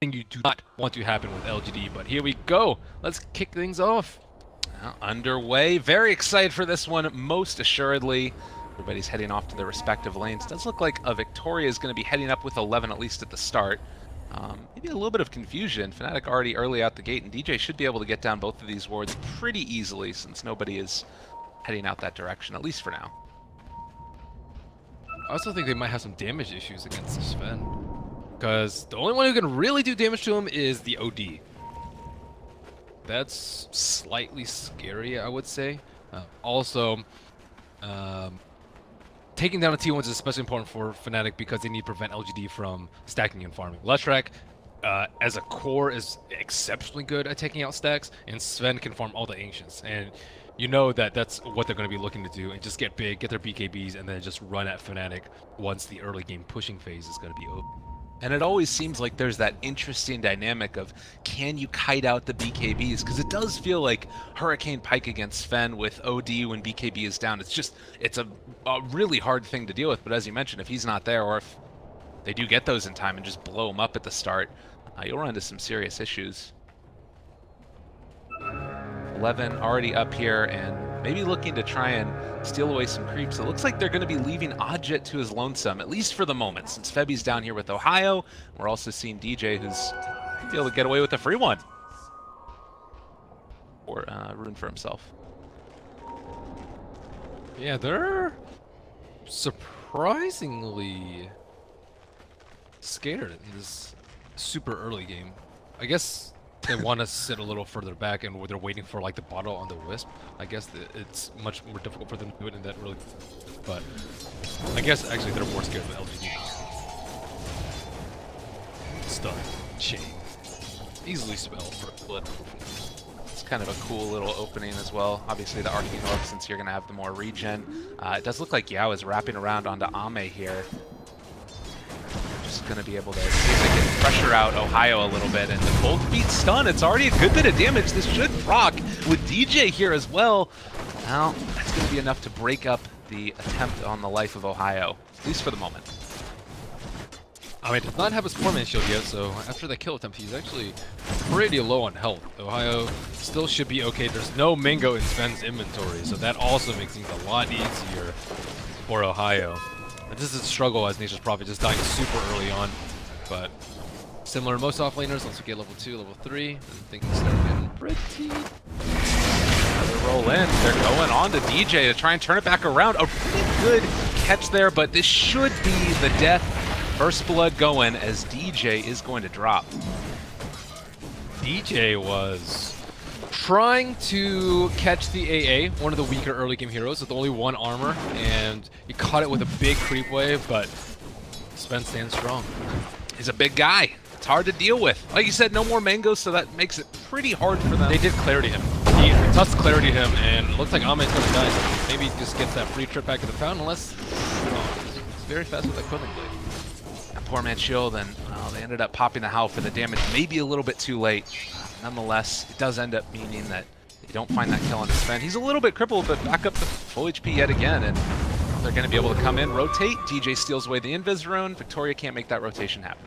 thing you do not want to happen with LGD. But here we go. Let's kick things off. Well, underway. Very excited for this one, most assuredly. Everybody's heading off to their respective lanes. Does look like a Victoria is going to be heading up with 11, at least at the start. Maybe a little bit of confusion. Fnatic already early out the gate, and DJ should be able to get down both of these wards pretty easily since nobody is heading out that direction, at least for now. I also think they might have some damage issues against Sven, because the only one who can really do damage to him is the OD. That's slightly scary, I would say. Taking down a T1 is especially important for Fnatic because they need to prevent LGD from stacking and farming. Leshrac, as a core, is exceptionally good at taking out stacks, and Sven can farm all the Ancients. And you know that that's what they're going to be looking to do, and just get big, get their BKBs, and then just run at Fnatic once the early game pushing phase is going to be over. And it always seems like there's that interesting dynamic of, can you kite out the BKBs? Because it does feel like Hurricane Pike against Sven with OD when BKB is down. It's a really hard thing to deal with. But as you mentioned, if he's not there, or if they do get those in time and just blow him up at the start, you'll run into some serious issues. 11 already up here and maybe looking to try and steal away some creeps. It looks like they're going to be leaving Odjet to his lonesome, at least for the moment, since Febi's down here with Ohio. We're also seeing DJ, who's able to get away with a free one. Or ruin for himself. Yeah, they're surprisingly scared in this super early game. I guess they want to sit a little further back, and they're waiting for like the bottle on the Wisp. I guess it's much more difficult for them to do it in that early. But I guess actually they're more scared of LGD. Stun, chain, easily spell for a split. It's kind of a cool little opening as well. Obviously the Arcane Orb, since you're going to have the more regen. It does look like Yao is wrapping around onto Ame here. Just going to be able to see if they can pressure out Ohio a little bit, and the cold feet stun. It's already a good bit of damage. This should proc with DJ here as well. Well, that's going to be enough to break up the attempt on the life of Ohio, at least for the moment. I mean, does not have his 4-man shield yet, so after that kill attempt, he's actually pretty low on health. Ohio still should be okay. There's no Mango in Sven's inventory, so that also makes things a lot easier for Ohio. This is a struggle as Nature's Prophet just dying super early on, but similar to most offlaners, once we get level 2, level 3, then things start getting pretty... Another roll in. They're going on to DJ to try and turn it back around. A pretty good catch there, but this should be the death. First blood going as DJ is going to drop. DJ was trying to catch the AA, one of the weaker early game heroes with only 1 armor, and he caught it with a big creep wave, but Sven stands strong. He's a big guy. It's hard to deal with. Like you said, no more mangoes, so that makes it pretty hard for them. They did clarity him. He touched clarity him, and it looks like Ame is going to die, so maybe he just gets that free trip back to the fountain, unless he's very fast with that Quilling Blade. That poor man's shield, and they ended up popping the Howl for the damage, maybe a little bit too late. Nonetheless, it does end up meaning that they don't find that kill on his Sven. He's a little bit crippled, but back up to full HP yet again, and they're going to be able to come in, rotate. DJ steals away the Invis Rune. Victoria can't make that rotation happen.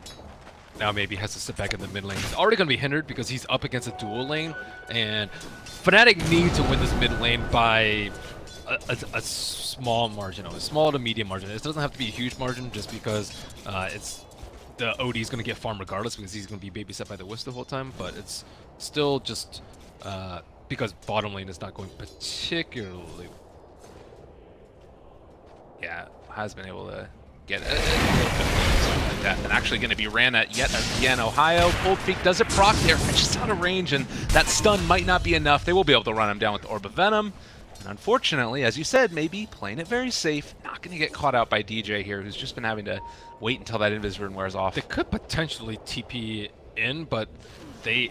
Now maybe he has to sit back in the mid lane. He's already going to be hindered because he's up against a dual lane, and Fnatic need to win this mid lane by a small margin, a small to medium margin. It doesn't have to be a huge margin just because the OD is going to get farmed regardless because he's going to be babysat by the Wisp the whole time, but it's still just because bottom lane is not going particularly... Yeah, has been able to get a little bit of death, and actually going to be ran at yet again. Ohio, Cold Feet does it proc there, just out of range, and that stun might not be enough. They will be able to run him down with the Orb of Venom. And unfortunately, as you said, maybe playing it very safe, not going to get caught out by DJ here, who's just been having to wait until that Invis Rune wears off. They could potentially TP in, but I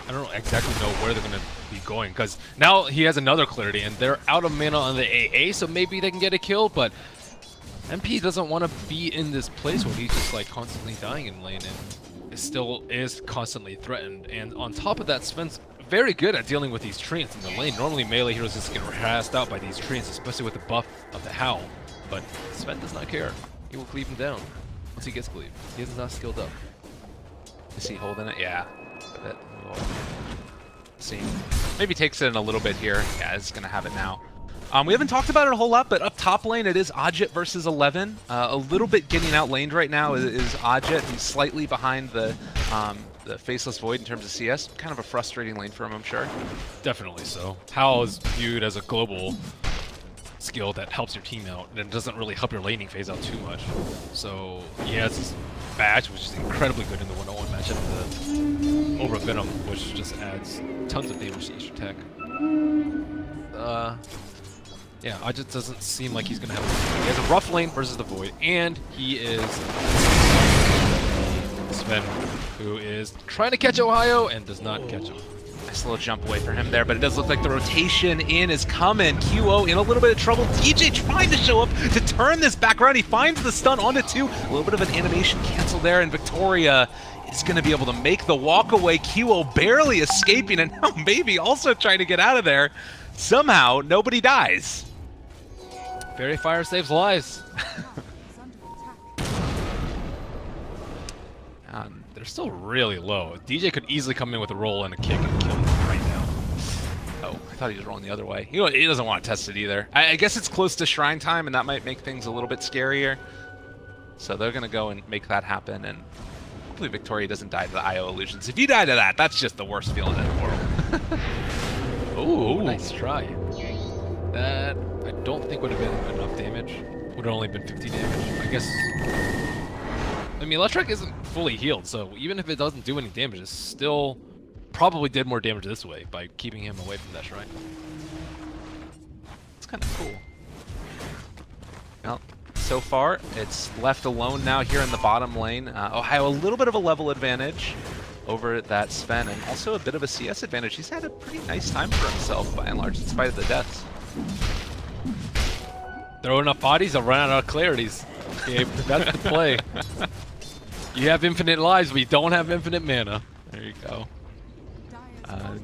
don't exactly know where they're going to be going, because now he has another clarity, and they're out of mana on the AA, so maybe they can get a kill, but MP doesn't want to be in this place where he's just like constantly dying in lane, and it still is constantly threatened. And on top of that, Sven's very good at dealing with these treants in the lane. Normally melee heroes just get harassed out by these treants, especially with the buff of the Howl. But Sven does not care. He will cleave him down once he gets cleaved. He is not skilled up. Is he holding it? Yeah. A bit. We'll see. Maybe takes it in a little bit here. Yeah, it's going to have it now. We haven't talked about it a whole lot, but up top lane it is Ajit versus 11. A little bit getting outlaned right now is Ajit. He's slightly behind the Faceless Void in terms of CS. Kind of a frustrating lane for him, I'm sure. Definitely so. Hal is viewed as a global skill that helps your team out and doesn't really help your laning phase out too much. So he has this badge, which is incredibly good in the 1-on-1 matchup over Venom, which just adds tons of damage to each attack. Yeah, Ajit doesn't seem like he's going to have... He has a rough lane versus the Void, and he is Sven, who is trying to catch Ohio and does not catch him. Nice little jump away for him there, but it does look like the rotation in is coming. QO in a little bit of trouble. DJ trying to show up to turn this back around. He finds the stun onto 2. A little bit of an animation cancel there, and Victoria is going to be able to make the walk away. QO barely escaping, and now maybe also trying to get out of there. Somehow, nobody dies. Fairy Fire saves lives. They're still really low. DJ could easily come in with a roll and a kick and kill him right now. Oh, I thought he was rolling the other way. He doesn't want to test it either. I guess it's close to Shrine time, and that might make things a little bit scarier. So they're going to go and make that happen, and hopefully Victoria doesn't die to the IO illusions. If you die to that, that's just the worst feeling in the world. Ooh, nice try. That I don't think would have been enough damage. Would have only been 50 damage. I guess. I mean, Electric isn't fully healed, so even if it doesn't do any damage, it still probably did more damage this way by keeping him away from that shrine. It's kind of cool. Well, so far, it's left alone now here in the bottom lane. Ohio, a little bit of a level advantage over that Sven, and also a bit of a CS advantage. He's had a pretty nice time for himself, by and large, in spite of the deaths. Throw enough bodies, I'll run out of clarities. Okay, that's the play. You have infinite lives, but you don't have infinite mana. There you go.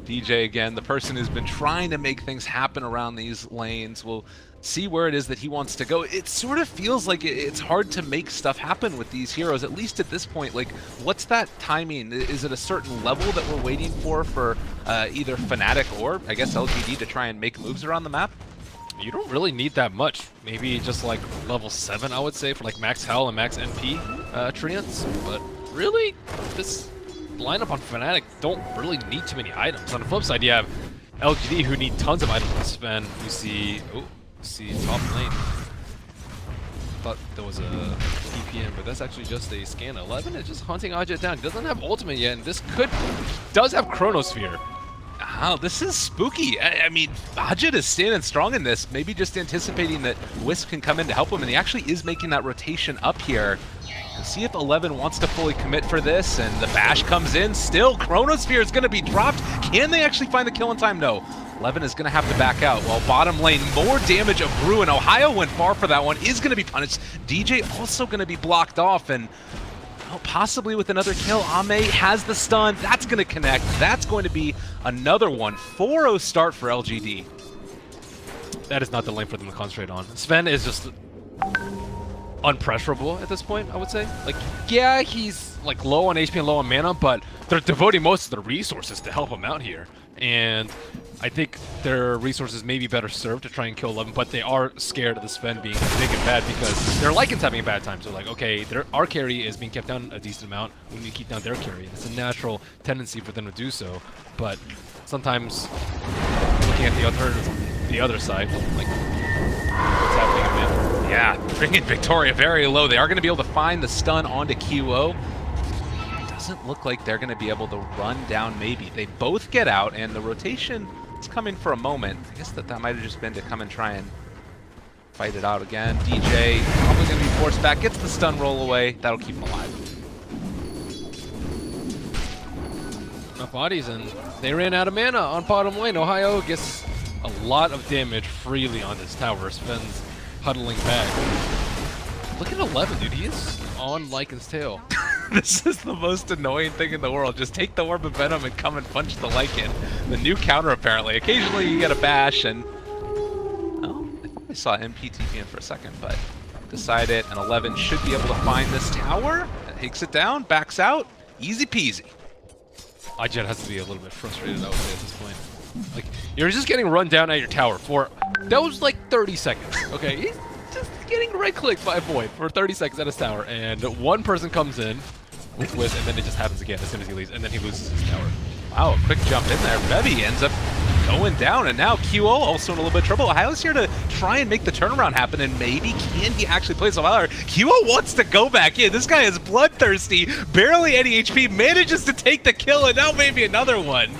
DJ again, the person who's been trying to make things happen around these lanes, will see where it is that he wants to go. It sort of feels like it's hard to make stuff happen with these heroes, at least at this point. Like, what's that timing? Is it a certain level that we're waiting for either Fnatic or, I guess, LGD to try and make moves around the map? You don't really need that much. Maybe just like level 7, I would say, for like max Hell and max NP treants. But really, this lineup on Fnatic don't really need too many items. On the flip side, you have LGD who need tons of items to spend. You see, top lane. Thought there was a DPM, but that's actually just a scan. 11 is just hunting Ajit down. He doesn't have ultimate yet, and this does have Chronosphere. Oh, this is spooky. I mean, Ajit is standing strong in this, maybe just anticipating that Wisp can come in to help him, and he actually is making that rotation up here. We'll see if 11 wants to fully commit for this, and the bash comes in. Still, Chronosphere is going to be dropped. Can they actually find the kill in time? No. 11 is going to have to back out, while bottom lane, more damage of Brew, and Ohio went far for that one, is going to be punished. DJ also going to be blocked off, and possibly with another kill. Ame has the stun. That's going to connect. That's going to be another one. 4-0 start for LGD. That is not the lane for them to concentrate on. Sven is just unpressurable at this point, I would say. Like, yeah, he's like low on HP and low on mana, but they're devoting most of their resources to help him out here. And I think their resources may be better served to try and kill 11, but they are scared of the Sven being big and bad because their Lycans having a bad time. So like, okay, our carry is being kept down a decent amount. We need to keep down their carry. It's a natural tendency for them to do so. But sometimes looking at the alternatives on the other side, like what's happening in mid. Yeah, bringing Victoria very low. They are going to be able to find the stun onto QO. Doesn't look like they're going to be able to run down maybe. They both get out, and the rotation is coming for a moment. I guess that might have just been to come and try and fight it out again. DJ probably going to be forced back, gets the stun roll away. That'll keep him alive. Enough bodies, and they ran out of mana on bottom lane. Ohio gets a lot of damage freely on this tower. Sven's huddling back. Look at 11, dude. He is on Lycan's tail. This is the most annoying thing in the world. Just take the Orb of Venom and come and punch the Lycan. The new counter, apparently. Occasionally you get a bash, and oh, I thought I saw MP TPing for a second, but decided an 11 should be able to find this tower. Takes it down, backs out. Easy peasy. iJet has to be a little bit frustrated, I would say, at this point. Like, you're just getting run down at your tower for, that was like 30 seconds, okay? He's just getting right-clicked by a Void for 30 seconds at his tower, and one person comes in with, and then it just happens again as soon as he leaves, and then he loses his tower. Wow, a quick jump in there. Bevy ends up going down, and now QO also in a little bit of trouble. Ohio's here to try and make the turnaround happen, and maybe can he actually play some Valor? QO wants to go back in. This guy is bloodthirsty, barely any HP, manages to take the kill, and now maybe another one.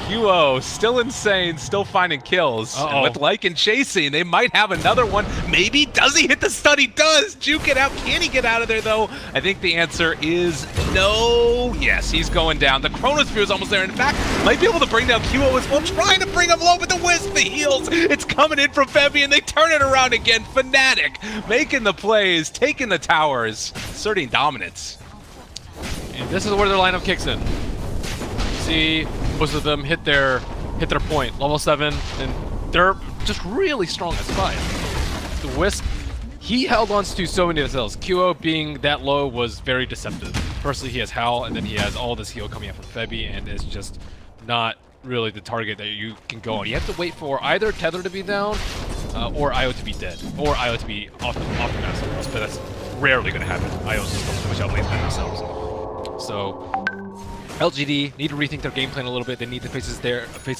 QO still insane, still finding kills. And with Lycan chasing, they might have another one. Maybe. Does he hit the stun? He does. Juke it out. Can he get out of there, though? I think the answer is no. Yes, he's going down. The Chronosphere is almost there. In fact, might be able to bring down QO as well. Trying to bring him low, but the Wisp, the heals. It's coming in from Febby, and they turn it around again. Fnatic making the plays, taking the towers, asserting dominance. And this is where their lineup kicks in. See, most of them hit their point, level 7, and they're just really strong at spy. The Wisp, he held on to so many of the cells. QO being that low was very deceptive. Firstly, he has Howl, and then he has all this heal coming out from Febby, and it's just not really the target that you can go on. You have to wait for either Tether to be down, or IO to be dead, or IO to be off the map somewhere else, but that's rarely going to happen. IO's just so much outlays by themselves. So LGD need to rethink their game plan a little bit. They need the faces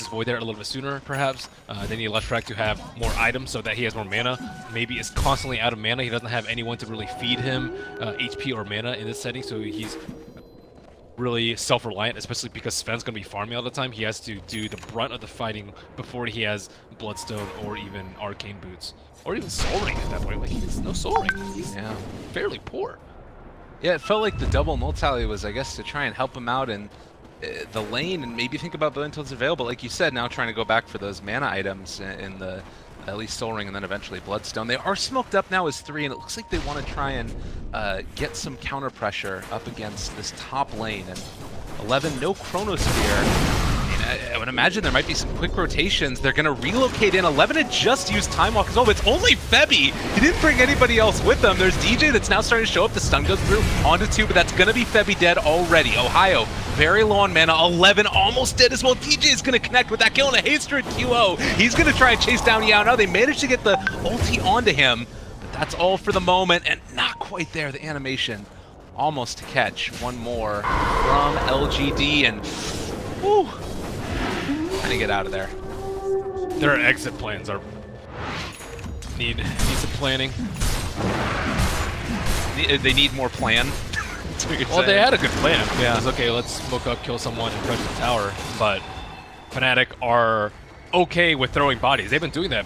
Void there a little bit sooner, perhaps. They need Leshrac to have more items so that he has more mana. Maybe is constantly out of mana. He doesn't have anyone to really feed him HP or mana in this setting, so he's really self-reliant, especially because Sven's going to be farming all the time. He has to do the brunt of the fighting before he has Bloodstone or even Arcane Boots. Or even Soul Ring at that point. Like, he has no Soul Ring. He's fairly poor. Yeah, it felt like the double null tally was, I guess, to try and help him out in the lane and maybe think about until it's available. Like you said, now trying to go back for those mana items in the at least Soul Ring and then eventually Bloodstone. They are smoked up now as 3, and it looks like they want to try and get some counter pressure up against this top lane. And 11, no Chronosphere. I would imagine there might be some quick rotations. They're going to relocate in. 11 had just used Time Walk as well, but it's only Febby. He didn't bring anybody else with them. There's DJ that's now starting to show up. The stun goes through onto 2, but that's going to be Febby dead already. Ohio, very low on mana. 11 almost dead as well. DJ is going to connect with that kill and a haste at QO. He's going to try and chase down Yao. Now they managed to get the ulti onto him, but that's all for the moment, and not quite there. The animation almost to catch. One more from LGD, and whew. Trying to get out of there. Their exit plans are need some planning. They need more plan. Well, they had a good plan. Yeah. It was, okay, let's smoke up, kill someone, and pressure the tower. But Fnatic are okay with throwing bodies. They've been doing that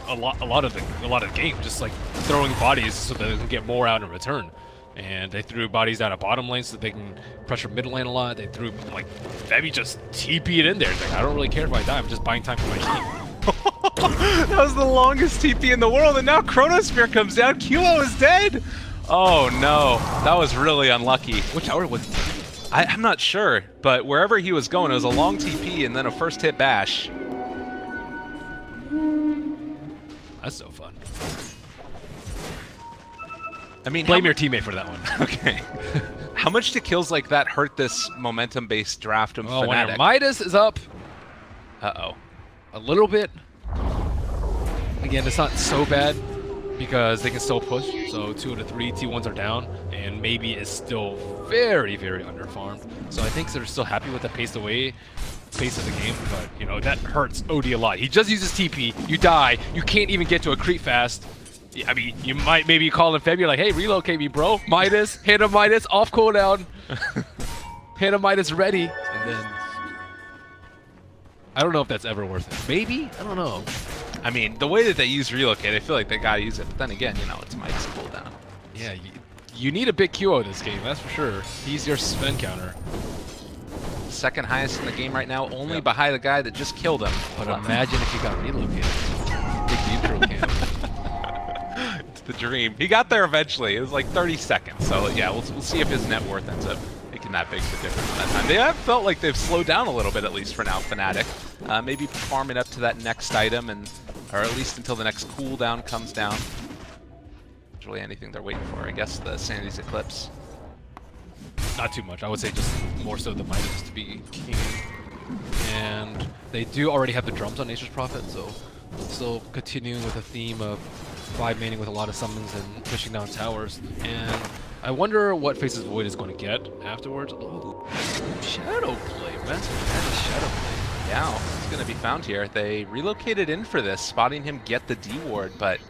a lot of the game, just like throwing bodies so that they can get more out in return. And they threw bodies out of bottom lane so they can pressure mid lane a lot. They threw, like, Febby just TP'd in there. It's like, I don't really care if I die, I'm just buying time for my team. That was the longest TP in the world, and now Chronosphere comes down. QO is dead. Oh no, that was really unlucky. Which tower was it? I'm not sure, but wherever he was going, it was a long TP and then a first hit bash. That's so fun. I mean, blame your teammate for that one. Okay. How much do kills like that hurt this momentum-based draft of Fnatic? Midas is up. Uh-oh. A little bit. Again, it's not so bad because they can still push. So 2 of the 3 T1s are down, and maybe is still very, very underfarmed. So I think they're still happy with the pace of the game, but you know, that hurts OD a lot. He just uses TP, you die, you can't even get to a creep fast. I mean, you might maybe call in February like, hey, relocate me, bro. Midas, hit a Midas, off cooldown. Hit a Midas ready. And then, I don't know if that's ever worth it. Maybe? I don't know. I mean, the way that they use relocate, I feel like they gotta use it. But then again, you know, it's Midas cooldown. Yeah, you need a big QO this game, that's for sure. He's your Sven counter. Second highest in the game right now, only behind the guy that just killed him. But imagine if he got relocated. Big neutral camp. It's the dream. He got there eventually. It was like 30 seconds. So yeah, we'll see if his net worth ends up making that big of a difference that time. They have felt like they've slowed down a little bit, at least for now, Fnatic. Maybe farming up to that next item, or at least until the next cooldown comes down. It's really anything they're waiting for. I guess the Sanity's Eclipse. not too much. I would say just more so the Midas to be king. And they do already have the drums on Nature's Prophet, so still continuing with a theme of 5-manning with a lot of summons and pushing down towers. And I wonder what Faces Void is going to get afterwards. Oh, shadow play, massive shadow play. Yeah, it's going to be found here. They relocated in for this, spotting him get the D ward, but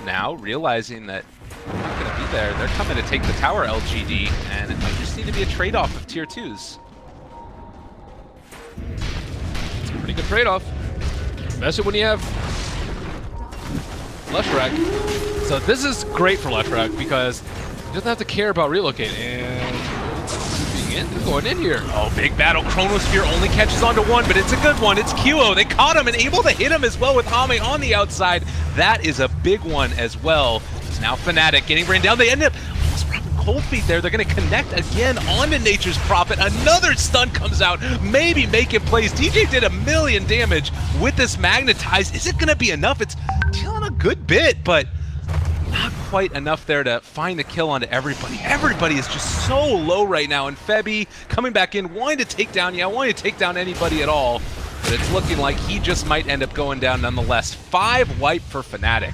now realizing that they're not going to be there, they're coming to take the tower LGD, and it might just need to be a trade-off of tier 2s. It's a pretty good trade-off, especially when you have Leshrac. So this is great for Leshrac because he doesn't have to care about relocate, and he's going in here. Oh, big battle. Chronosphere only catches onto one, but it's a good one. It's QO. They caught him and able to hit him as well with Ame on the outside. That is a big one as well. It's now Fnatic getting ran down. They end up almost dropping cold feet there. They're going to connect again onto Nature's Prophet. Another stun comes out, maybe making plays. DJ did 1,000,000 damage with this Magnetize. Is it going to be enough? It's dealing a good bit, but not quite enough there to find the kill onto everybody. Everybody is just so low right now, and Febby coming back in, wanting to take down, wanting to take down anybody at all, but it's looking like he just might end up going down nonetheless. 5 wipe for Fnatic.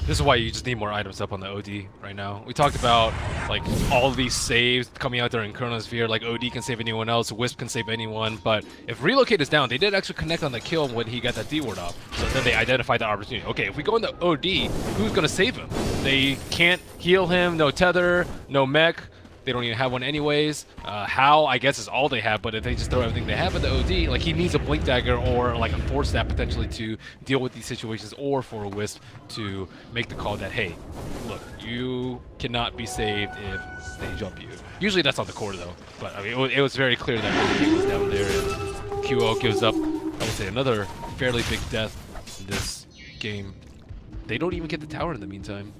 This is why you just need more items up on the OD right now. We talked about like all of these saves coming out there in Chronosphere, like OD can save anyone else, Wisp can save anyone, but if Relocate is down, they did actually connect on the kill when he got that D ward off. So then they identified the opportunity. Okay, if we go into OD, who's gonna save him? They can't heal him, no tether, no mech. They don't even have one anyways. How, I guess, is all they have, but if they just throw everything they have at the OD, like he needs a Blink Dagger or like a Force Staff potentially to deal with these situations, or for a Wisp to make the call that, hey, look, you cannot be saved if they jump you. Usually that's on the core though, but I mean, it was very clear that he was down there, and QO gives up, I would say, another fairly big death in this game. They don't even get the tower in the meantime.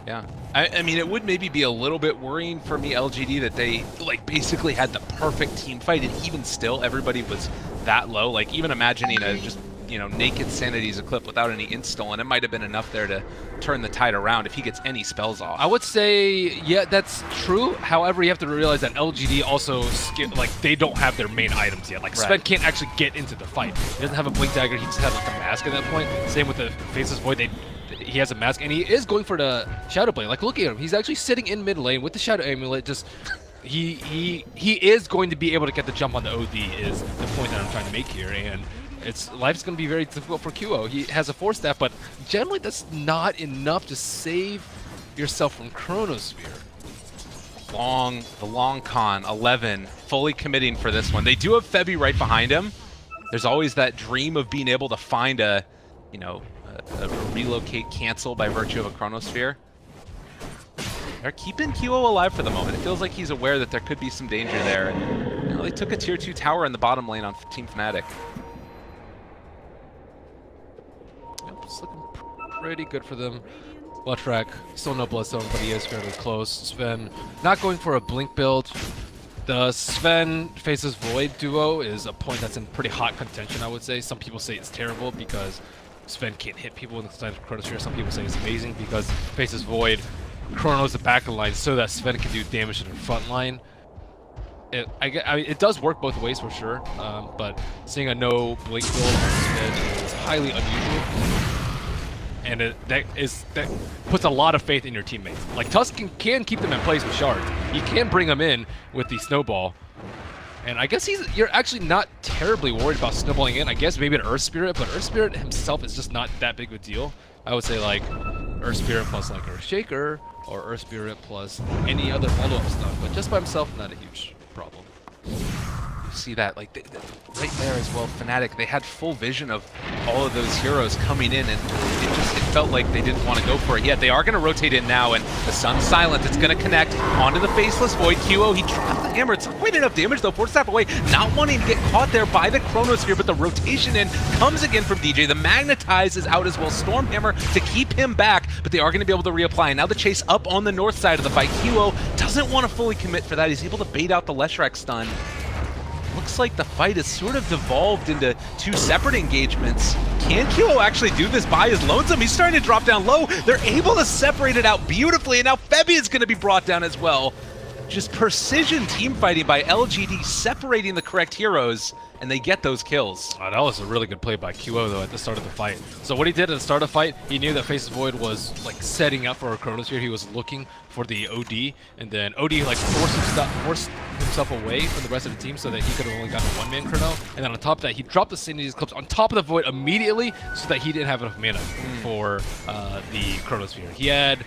Yeah, I mean, it would maybe be a little bit worrying for me, LGD, that they like basically had the perfect team fight, and even still, everybody was that low. Like, even imagining a just, you know, naked Sanity's a clip without any install, and it might have been enough there to turn the tide around if he gets any spells off. I would say, yeah, that's true. However, you have to realize that LGD also, like, they don't have their main items yet. Like, Sven can't actually get into the fight. He doesn't have a Blink Dagger, he just has like a mask at that point. Same with the Faceless Void, he has a mask, and he is going for the Shadow Blade. Like, look at him. He's actually sitting in mid lane with the Shadow Amulet. Just, he is going to be able to get the jump on the OD is the point that I'm trying to make here. And life's going to be very difficult for QO. He has a Force Staff, but generally that's not enough to save yourself from Chronosphere. The long con, 11, fully committing for this one. They do have Febby right behind him. There's always that dream of being able to find a, you know, a relocate cancel by virtue of a Chronosphere. They're keeping QO alive for the moment. It feels like he's aware that there could be some danger there. And, you know, they took a tier 2 tower in the bottom lane on Team Fnatic. Yep, it's looking pretty good for them. Leshrac, still no Bloodstone, but he is fairly close. Sven not going for a Blink build. The Sven Faces Void duo is a point that's in pretty hot contention, I would say. Some people say it's terrible because Sven can't hit people in the side of Chronosphere. Some people say it's amazing because Faces Void chronos the back of the line so that Sven can do damage to the front line. I mean, it does work both ways for sure, but seeing a no Blink build on Sven is highly unusual. And that puts a lot of faith in your teammates. Like, Tusk can keep them in place with shards. You can bring them in with the snowball. And I guess you're actually not terribly worried about snowballing in. I guess maybe an Earth Spirit, but Earth Spirit himself is just not that big of a deal. I would say like Earth Spirit plus like Earth Shaker, or Earth Spirit plus any other follow-up stuff. But just by himself, not a huge problem. See that, like, right there as well, Fnatic, they had full vision of all of those heroes coming in, and it felt like they didn't want to go for it yet. They are going to rotate in now, and the sun's silent. It's going to connect onto the Faceless Void. QO, he dropped the hammer. It's not quite enough damage, though. Force Staff away, not wanting to get caught there by the Chronosphere, but the rotation in comes again from DJ. The Magnetize is out as well. Stormhammer to keep him back, but they are going to be able to reapply. And now the chase up on the north side of the fight. QO doesn't want to fully commit for that. He's able to bait out the Leshrac stun. Looks like the fight has sort of devolved into 2 separate engagements. Can QO actually do this by his lonesome? He's starting to drop down low. They're able to separate it out beautifully, and now Febby is going to be brought down as well. just precision team fighting by LGD, separating the correct heroes, and they get those kills. Oh, that was a really good play by QO though at the start of the fight. So what he did at the start of the fight, he knew that Faceless Void was like setting up for a Chronosphere. He was looking for the OD, and then OD like forced himself away from the rest of the team so that he could have only gotten a one-man Chrono. And then on top of that, he dropped the Sinity's Clips on top of the Void immediately so that he didn't have enough mana for the Chronosphere. He had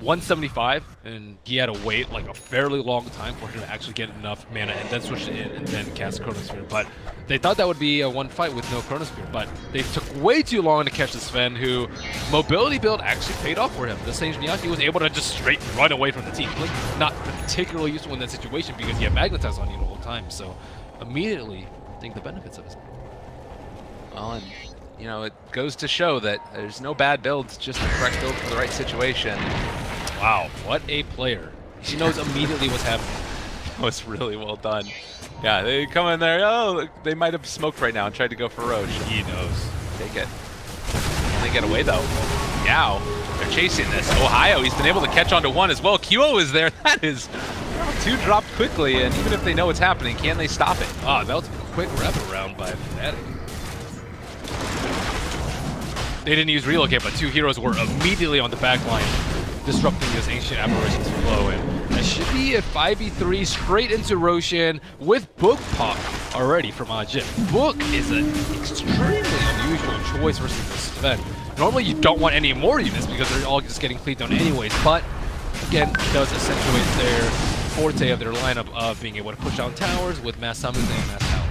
175, and he had to wait like a fairly long time for him to actually get enough mana and then switch it in and then cast Chronosphere. But they thought that would be a one fight with no Chronosphere, but they took way too long to catch the Sven, who mobility build actually paid off for him. The Sage Nyaki was able to just straight run away from the team. Blink not particularly useful in that situation because he had Magnetize on you the whole time, so immediately think the benefits of it. Well, and you know, it goes to show that there's no bad builds, just the correct build for the right situation. Wow, what a player. He knows immediately what's happening. That was really well done. Yeah, they come in there, oh, they might have smoked right now and tried to go for Roche. He knows. Take it. They get away though. Yao, they're chasing this. Ohio, he's been able to catch onto one as well. QO is there. That is, two dropped quickly, and even if they know what's happening, can they stop it? Ah, that was a quick wraparound by Fnatic. They didn't use relocate, but two heroes were immediately on the back line, disrupting this Ancient Aberration's flow, and that should be a 5v3 straight into Roshan with Book pop already from Ajit. Book is an extremely unusual choice versus the Sven. Normally you don't want any more units because they're all just getting cleaved down anyways, but again, it does accentuate their forte of their lineup of being able to push down towers with mass summons and mass power.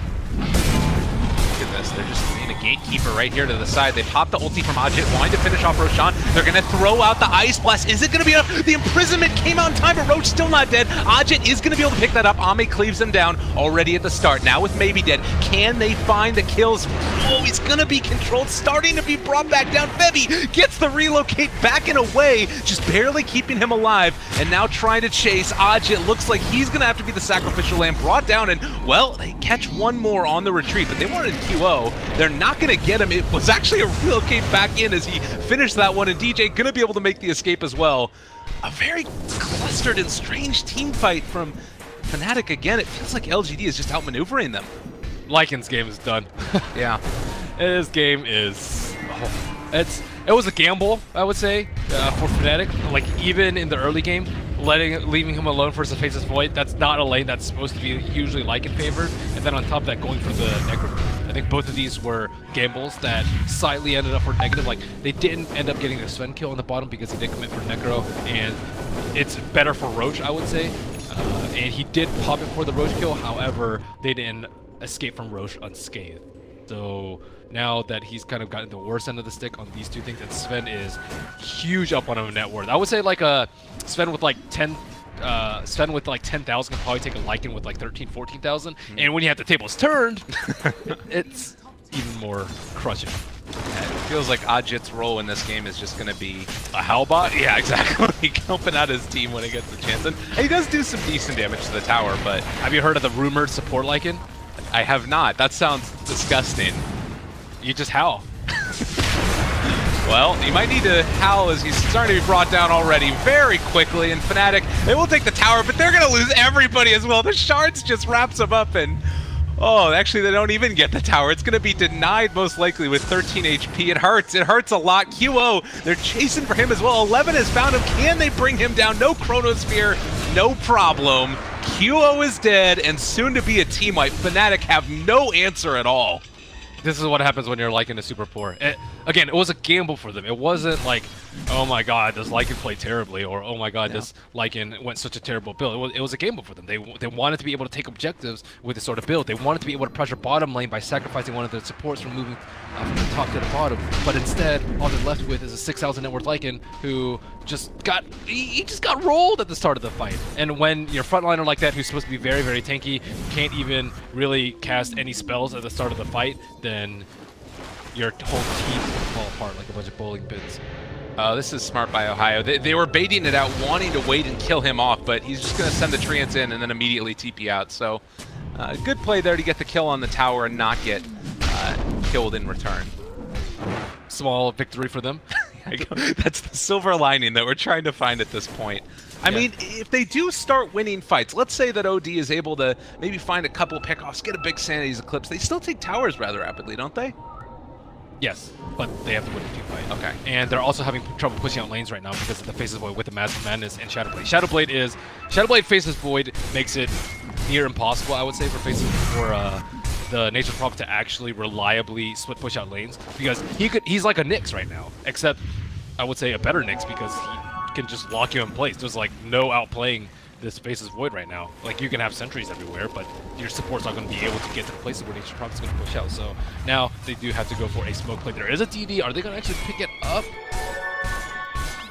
Look at this, they're just need a gatekeeper right here to the side. They pop the ulti from Ajit, wanting to finish off Roshan. They're going to throw out the Ice Blast. Is it going to be enough? The imprisonment came out in time, but Roche still not dead. Ajit is going to be able to pick that up. Ame cleaves him down already at the start. Now with Maybe dead, can they find the kills? Oh, he's going to be controlled, starting to be brought back down. Febby gets the relocate back and away, just barely keeping him alive, and now trying to chase Ajit. Looks like he's going to have to be the sacrificial lamb, brought down, and well, they catch one more on the retreat, but they wanted QO. They're not going to get him. It was actually a relocate back in as he finished that one, and DJ going to be able to make the escape as well. A very clustered and strange team fight from Fnatic again. It feels like LGD is just outmaneuvering them. Lycan's game is done. Yeah. His game is... It was a gamble, I would say, for Fnatic. Like, even in the early game, leaving him alone versus Faceless Void, that's not a lane that's supposed to be usually Lycan favored. And then on top of that, going for the Necro. I think both of these were gambles that slightly ended up for negative. Like, they didn't end up getting the Sven kill on the bottom because he did commit for Necro, and it's better for Roche, I would say. And he did pop it for the Roche kill, however, they didn't escape from Roche unscathed. So now that he's kind of gotten the worst end of the stick on these two things, and Sven is huge up on him in net worth. I would say like a Sven with like 10. Sven with like 10,000 can probably take a Lycan with like 13, 14,000. And when you have the tables turned, it's even more crushing. Yeah, it feels like Ajit's role in this game is just going to be a Hellbot? Yeah, exactly. Helping out his team when he gets the chance. And he does do some decent damage to the tower, but... Have you heard of the rumored support Lycan? I have not. That sounds disgusting. You just howl. Well, you might need to howl as he's starting to be brought down already very quickly, and Fnatic, they will take the tower, but they're going to lose everybody as well. The Shards just wraps them up, and oh, actually they don't even get the tower. It's going to be denied most likely with 13 HP. It hurts a lot. QO, they're chasing for him as well. 11 has found him. Can they bring him down? No Chronosphere, no problem. QO is dead, and soon to be a team wipe. Fnatic have no answer at all. This is what happens when you're Lycan to super poor. Again, it was a gamble for them. It wasn't like, oh my god, this Lycan played terribly, or oh my god, this Lycan went such a terrible build. It was a gamble for them. They wanted to be able to take objectives with this sort of build. They wanted to be able to pressure bottom lane by sacrificing one of their supports from moving from the top to the bottom. But instead, all they're left with is a 6,000 net worth Lycan who just got rolled at the start of the fight. And when your frontliner like that, who's supposed to be very, very tanky, can't even really cast any spells at the start of the fight, then your whole team's gonna fall apart like a bunch of bowling pins. This is smart by Ohio. They were baiting it out, wanting to wait and kill him off, but he's just going to send the treants in and then immediately TP out. So, good play there to get the kill on the tower and not get killed in return. Small victory for them. That's the silver lining that we're trying to find at this point. I mean, if they do start winning fights, let's say that OD is able to maybe find a couple pickoffs, get a big Sanity's Eclipse, they still take towers rather rapidly, don't they? Yes, but they have to win the team fight. Okay. And they're also having trouble pushing out lanes right now because of the Faces Void with the Mask of Madness and Shadowblade. Shadowblade Faces Void makes it near impossible, I would say, for the Nature's Prophet to actually reliably split push out lanes, because he's like a Nyx right now, except I would say a better Nyx because he can just lock you in place. There's like no outplaying this Faces Void right now. Like, you can have sentries everywhere, but your support's not going to be able to get to the places where Nature's Prophet's going to push out. So now they do have to go for a smoke play. There is a DD. Are they going to actually pick it up?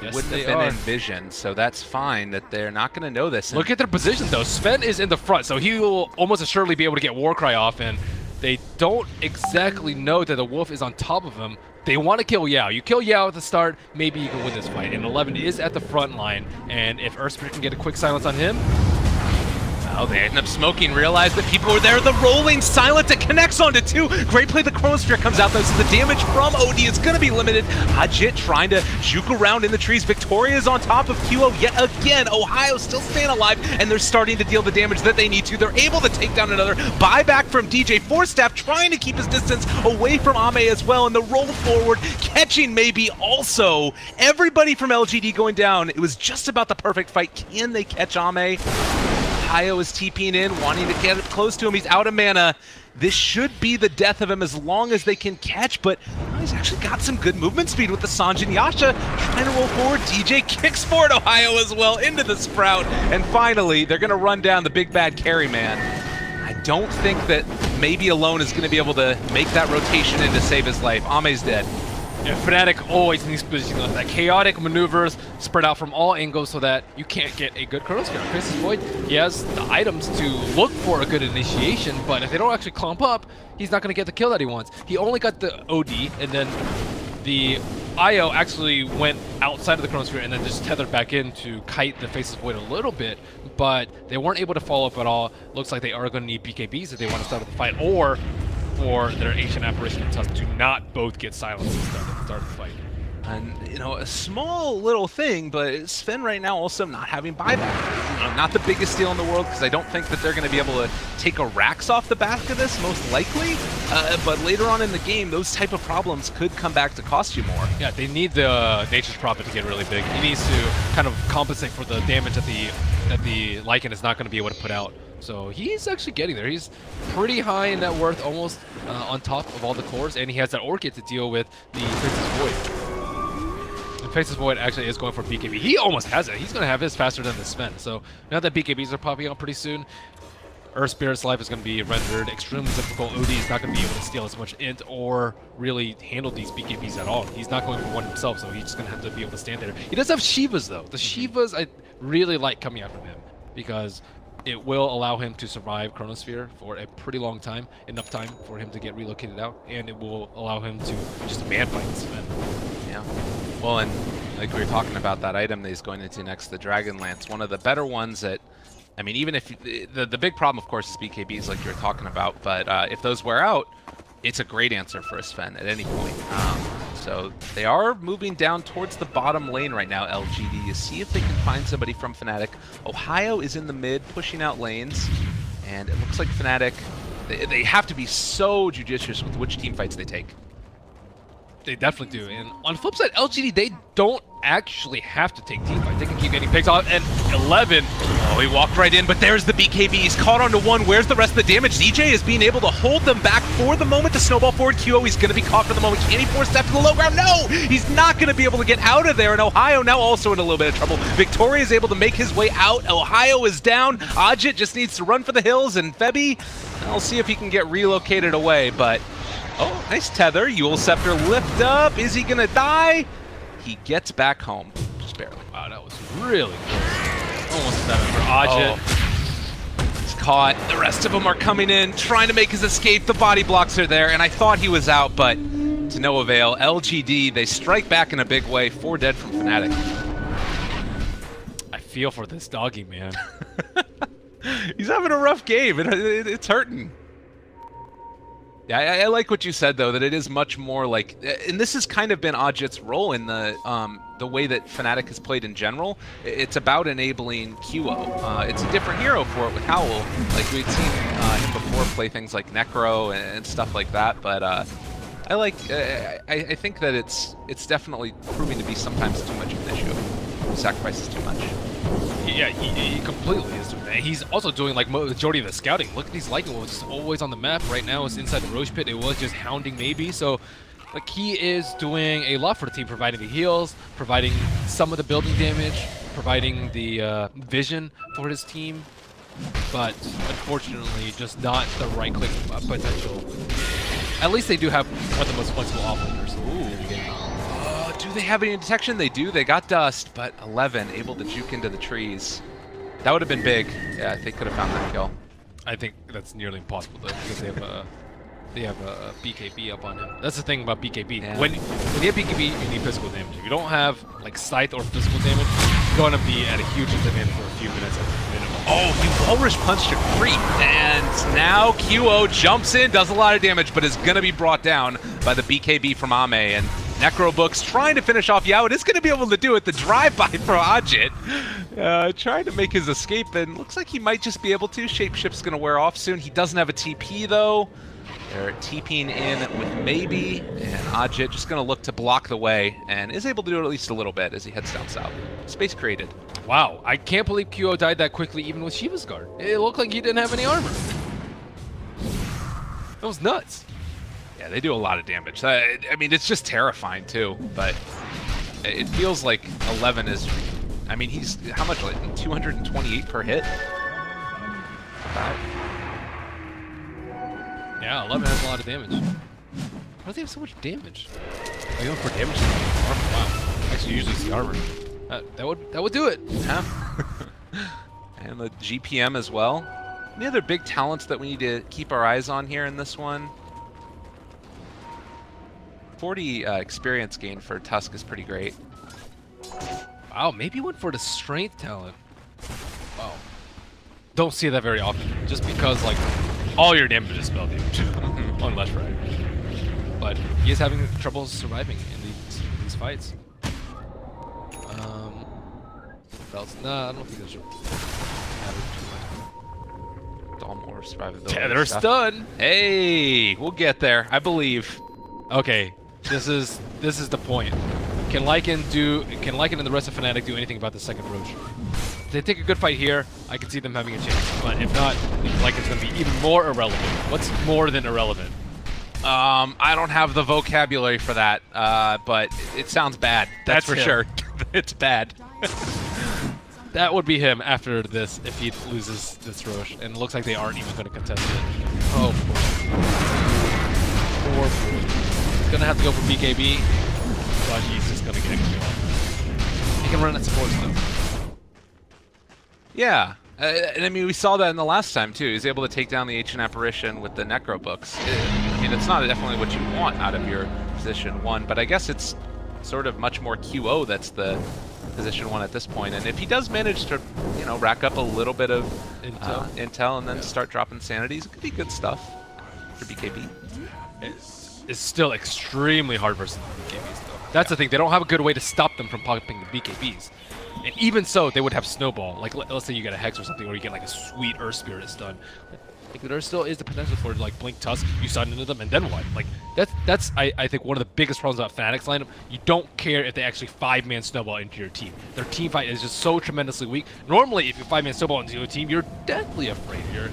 Yes, Wouldn't have been envisioned, so that's fine that they're not going to know this. Look at their position, though. Sven is in the front, so he will almost assuredly be able to get Warcry off, and they don't exactly know that the Wolf is on top of him. They want to kill Yao. You kill Yao at the start, maybe you can win this fight. And 11 is at the front line, and if Earthspirit can get a quick silence on him... Oh, they end up smoking, realize that people were there. The rolling silence, it connects onto 2. Great play, the Chronosphere comes out though, so the damage from OD is going to be limited. Ajit trying to juke around in the trees. Victoria is on top of QO yet again. Ohio still staying alive, and they're starting to deal the damage that they need to. They're able to take down another buyback from DJ. Forstaff trying to keep his distance away from Ame as well, and the roll forward, catching maybe also. Everybody from LGD going down. It was just about the perfect fight. Can they catch Ame? Ohio is TPing in, wanting to get close to him. He's out of mana. This should be the death of him as long as they can catch, but he's actually got some good movement speed with the Sanjin. Yasha trying to roll forward. DJ kicks forward Ohio as well into the Sprout. And finally, they're going to run down the big bad carry man. I don't think that maybe alone is going to be able to make that rotation in to save his life. Ame's dead. Yeah, Fnatic always needs positioning like that. Chaotic maneuvers spread out from all angles so that you can't get a good Chronosphere. Faces Void, he has the items to look for a good initiation, but if they don't actually clump up, he's not going to get the kill that he wants. He only got the OD, and then the IO actually went outside of the Chronosphere and then just tethered back in to kite the Faces Void a little bit, but they weren't able to follow up at all. Looks like they are going to need BKBs if they want to start the fight, or for their Ancient Apparition and Tusk to not both get silenced at the start of the fight. And, you know, a small little thing, but Sven right now also not having buyback. You know, not the biggest deal in the world, because I don't think that they're going to be able to take a Rax off the back of this, most likely. But later on in the game, those type of problems could come back to cost you more. Yeah, they need the Nature's Prophet to get really big. He needs to kind of compensate for the damage that the Lycan is not going to be able to put out. So he's actually getting there. He's pretty high in net worth, almost on top of all the cores, and he has that Orchid to deal with the Faces Void. And Faces Void actually is going for BKB. He almost has it. He's going to have his faster than the Sven. So now that BKBs are popping out pretty soon, Earth Spirit's life is going to be rendered extremely difficult. OD is not going to be able to steal as much int or really handle these BKBs at all. He's not going for one himself, so he's just going to have to be able to stand there. He does have Shivas, though. The Shivas I really like coming out from him, because it will allow him to survive Chronosphere for a pretty long time, enough time for him to get relocated out, and it will allow him to just man-fight Sven. Yeah. Well, and like we were talking about that item that he's going into next, the Dragon Lance, one of the better ones that, I mean, even if, the big problem, of course, is BKBs like you were talking about, but if those wear out, it's a great answer for a Sven at any point. So they are moving down towards the bottom lane right now, LGD. You see if they can find somebody from Fnatic. Ohio is in the mid, pushing out lanes. And it looks like Fnatic, they have to be so judicious with which team fights they take. They definitely do. And on the flip side, LGD, they don't actually have to take team fights. They can keep getting picked off. And 11, oh, he walked right in, but there's the BKB. He's caught onto one. Where's the rest of the damage? DJ is being able to hold them back for the moment. The snowball forward QO, he's going to be caught for the moment. Can he force step to the low ground? No! He's not going to be able to get out of there. And Ohio now also in a little bit of trouble. Victoria is able to make his way out. Ohio is down. Ajit just needs to run for the hills, and Febby, I'll see if he can get relocated away, but oh, nice tether. Yule Scepter lift up. Is he going to die? He gets back home. Just barely. Wow, that was really close. Almost a 7 for Ajit. Oh. He's caught. The rest of them are coming in, trying to make his escape. The body blocks are there, and I thought he was out, but to no avail. LGD, they strike back in a big way. 4 dead from Fnatic. I feel for this doggy, man. He's having a rough game. It's hurting. Yeah, I like what you said though, that it is much more like, and this has kind of been Ajit's role in the way that Fnatic has played in general. It's about enabling QO. It's a different hero for it with Howl. Like we'd seen him before play things like Necro and stuff like that, but I like. I think that it's definitely proving to be sometimes too much of an issue. Sacrifices too much. Yeah, he completely is doing that. He's also doing like majority of the scouting. Look at these lightning bolts just always on the map. Right now it's inside the Roche pit. It was just hounding maybe. So like he is doing a lot for the team, providing the heals, providing some of the building damage, providing the vision for his team. But unfortunately, just not the right click potential. At least they do have one of the most flexible offlanders in the game. Do they have any detection? They do. They got dust, but 11 able to juke into the trees. That would have been big. Yeah, they could have found that kill. I think that's nearly impossible though, because they have a BKB up on him. That's the thing about BKB. Yeah. When you have BKB, you need physical damage. If you don't have like scythe or physical damage, you're gonna be at a huge disadvantage for a few minutes at the minimum. Oh, he walrus punched a creep, and now QO jumps in, does a lot of damage, but is gonna be brought down by the BKB from Ame, and Necrobook's trying to finish off Yao. It is going to be able to do it. The drive-by for Ajit. Trying to make his escape, and looks like he might just be able to. Shapeshift's going to wear off soon. He doesn't have a TP, though. They're TPing in with maybe, and Ajit just going to look to block the way, and is able to do it at least a little bit as he heads down south. Space created. Wow, I can't believe QO died that quickly even with Shiva's guard. It looked like he didn't have any armor. That was nuts. Yeah, they do a lot of damage. I mean, it's just terrifying, too, but it feels like 11 is... I mean, he's... How much? Like 228 per hit? Wow. Yeah, 11 has a lot of damage. Why do they have so much damage? Are you going for damage? Wow. Actually, usually it's the armor. That would do it. Yeah. And the GPM as well. Any other big talents that we need to keep our eyes on here in this one? 40 experience gain for Tusk is pretty great. Wow, maybe went for the strength talent. Wow. Don't see that very often, just because like all your damage is spell damage on left right. But he is having trouble surviving in these fights. Nah, I don't think that should matter too much. All more survivability. Tether stun. Hey, we'll get there. I believe. Okay, this is the point. Can Lycan and the rest of Fnatic do anything about the second Roche? If they take a good fight here, I can see them having a chance. But if not, Lycan's going to be even more irrelevant. What's more than irrelevant? I don't have the vocabulary for that, but it sounds bad. That's for sure. It's bad. That would be him after this if he loses this Roche. And it looks like they aren't even going to contest it. Oh, poor boy. He's going to have to go for BKB, but he's just going to get killed. He can run at supports, though. Yeah. And I mean, we saw that in the last time, too. He's able to take down the Ancient Apparition with the Necro books. I mean, it's not definitely what you want out of your position 1, but I guess it's sort of much more QO that's the position 1 at this point. And if he does manage to, you know, rack up a little bit of intel and then start dropping sanities, it could be good stuff for BKB. It's still extremely hard versus the BKBs, though. That's the thing. They don't have a good way to stop them from popping the BKBs. And even so, they would have Snowball. Like, let's say you get a Hex or something, or you get like a sweet Earth Spirit stun. Like, there still is the potential for like Blink Tusk, you stun into them, and then what? Like, that's I think one of the biggest problems about Fnatic's lineup. You don't care if they actually 5-man Snowball into your team. Their team fight is just so tremendously weak. Normally, if you 5-man Snowball into your team, you're deathly afraid. You're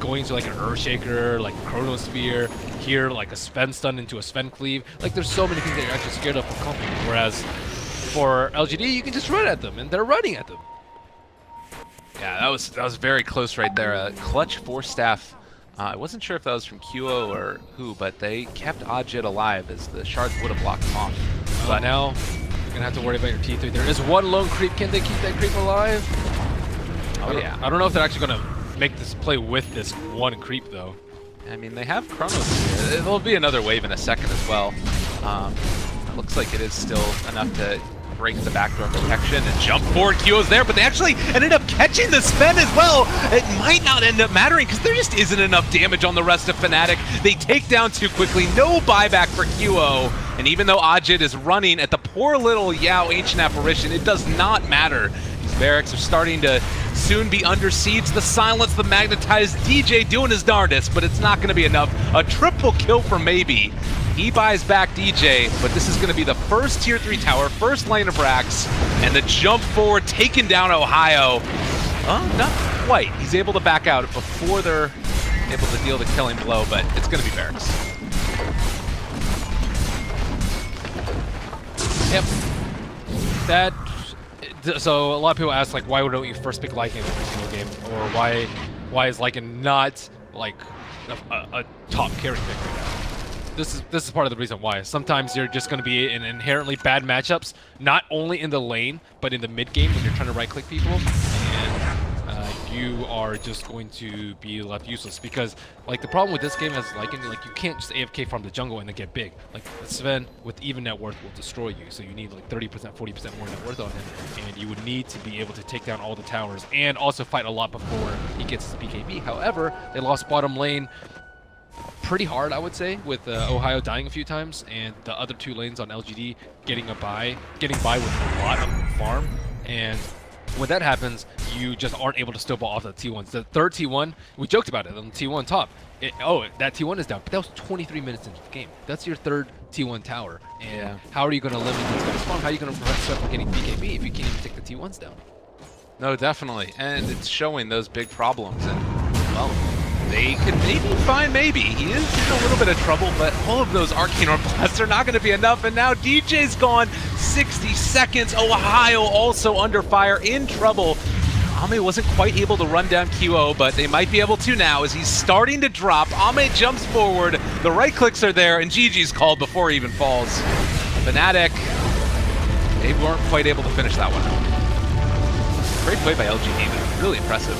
going to like an Earthshaker, like Chronosphere, here like a Sven stun into a Sven cleave. Like, there's so many things that you're actually scared of for company. Whereas for LGD, you can just run at them, and they're running at them. Yeah, that was very close right there. Clutch 4-staff. I wasn't sure if that was from QO or who, but they kept Ajit alive as the shards would have blocked him off. But now you're gonna have to worry about your T3. There is one lone creep. Can they keep that creep alive? Oh yeah. I don't know if they're actually gonna make this play with this one creep though. I mean, they have Chronos here. There'll be another wave in a second as well. It looks like it is still enough to break the backdoor protection and jump forward. QO's there, but they actually ended up catching the Sven as well. It might not end up mattering because there just isn't enough damage on the rest of Fnatic. They take down too quickly, no buyback for QO. And even though Ajit is running at the poor little Yao Ancient Apparition, it does not matter. These barracks are starting to soon be under siege. The silence, the magnetized DJ doing his darndest, but it's not going to be enough. A triple kill for Maybe. He buys back DJ, but this is going to be the first tier 3 tower, first lane of racks, and the jump forward, taking down Ohio. Not quite. He's able to back out before they're able to deal the killing blow, but it's going to be barracks. Yep. So a lot of people ask, like, why don't you first pick Lycan in every single game, or why is Lycan not like a top carry pick right now? This is part of the reason why. Sometimes you're just going to be in inherently bad matchups, not only in the lane, but in the mid game when you're trying to right-click people, and you are just going to be left useless. Because like the problem with this game is like you can't just AFK from the jungle and then get big. Like Sven with even net worth will destroy you, so you need like 30%, 40% more net worth on him, and you would need to be able to take down all the towers and also fight a lot before he gets his BKB. However, they lost bottom lane pretty hard, I would say, with Ohio dying a few times, and the other 2 lanes on LGD getting by with a lot of farm. And when that happens, you just aren't able to snowball off the T1s. The third T1, we joked about it on the T1 top. That T1 is down, but that was 23 minutes into the game. That's your third T1 tower. And how are you going to limit these guys' farm? How are you going to prevent Sven from getting BKB if you can't even take the T1s down? No, definitely. And it's showing those big problems. And, well, they could maybe find Maybe. He is in a little bit of trouble, but all of those Arcane Orb blasts are not going to be enough. And now DJ's gone. 60 seconds. Ohio also under fire, in trouble. Ame wasn't quite able to run down QO, but they might be able to now as he's starting to drop. Ame jumps forward. The right clicks are there, and GG's called before he even falls. Fnatic, they weren't quite able to finish that one out. Great play by LGD, but really impressive.